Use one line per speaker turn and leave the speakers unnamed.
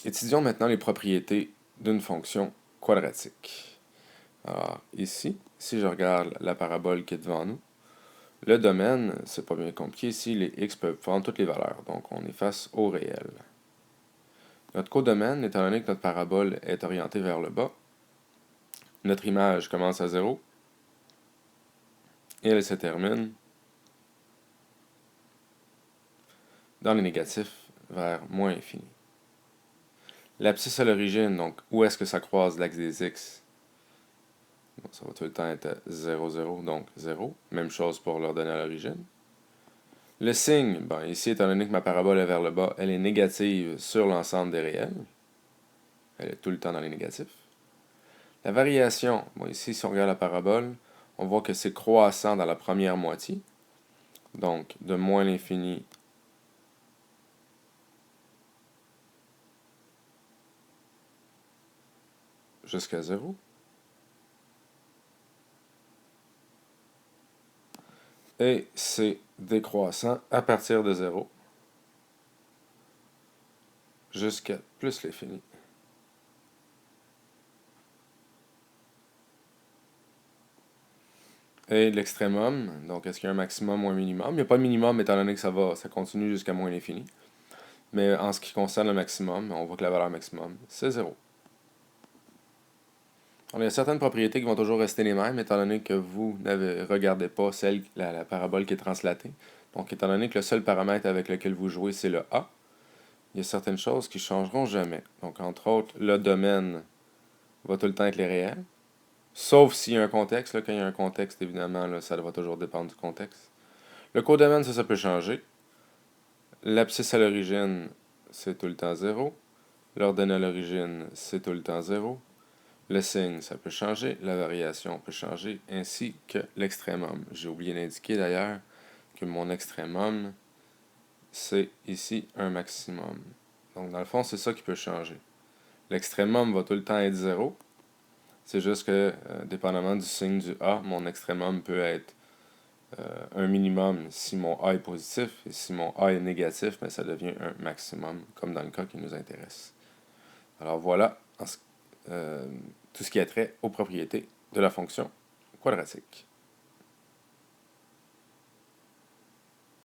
Étudions maintenant les propriétés d'une fonction quadratique. Alors, ici, si je regarde la parabole qui est devant nous, le domaine, c'est pas bien compliqué. Ici, les x peuvent prendre toutes les valeurs, donc on est face au réel. Notre codomaine, étant donné que notre parabole est orientée vers le bas, notre image commence à 0 et elle se termine dans les négatifs vers moins l'infini. L'abscisse à l'origine, donc où est-ce que ça croise l'axe des x? Bon, ça va tout le temps être 0, 0, donc 0. Même chose pour l'ordonnée à l'origine. Le signe, ben, ici, étant donné que ma parabole est vers le bas, elle est négative sur l'ensemble des réels. Elle est tout le temps dans les négatifs. La variation, bon, ici, si on regarde la parabole, on voit que c'est croissant dans la première moitié. Donc, de moins l'infini jusqu'à 0. Et c'est décroissant à partir de 0 jusqu'à plus l'infini. Et l'extrémum, donc est-ce qu'il y a un maximum ou un minimum? Il n'y a pas de minimum étant donné que ça continue jusqu'à moins l'infini. Mais en ce qui concerne le maximum, on voit que la valeur maximum, c'est 0. Alors, il y a certaines propriétés qui vont toujours rester les mêmes, étant donné que vous ne regardez pas la parabole qui est translatée. Donc, étant donné que le seul paramètre avec lequel vous jouez, c'est le A, il y a certaines choses qui ne changeront jamais. Donc, entre autres, le domaine va tout le temps être les réels. Sauf s'il y a un contexte. Là, quand il y a un contexte, évidemment, là, ça va toujours dépendre du contexte. Le codomaine, ça peut changer. L'abscisse à l'origine, c'est tout le temps 0. L'ordonnée à l'origine, c'est tout le temps 0. Le signe, ça peut changer. La variation peut changer, ainsi que l'extrémum. J'ai oublié d'indiquer d'ailleurs que mon extrémum, c'est ici un maximum. Donc, dans le fond, c'est ça qui peut changer. L'extrémum va tout le temps être 0. C'est juste que, dépendamment du signe du A, mon extrémum peut être un minimum si mon A est positif, et si mon A est négatif, mais ça devient un maximum, comme dans le cas qui nous intéresse. Alors voilà tout ce qui a trait aux propriétés de la fonction quadratique.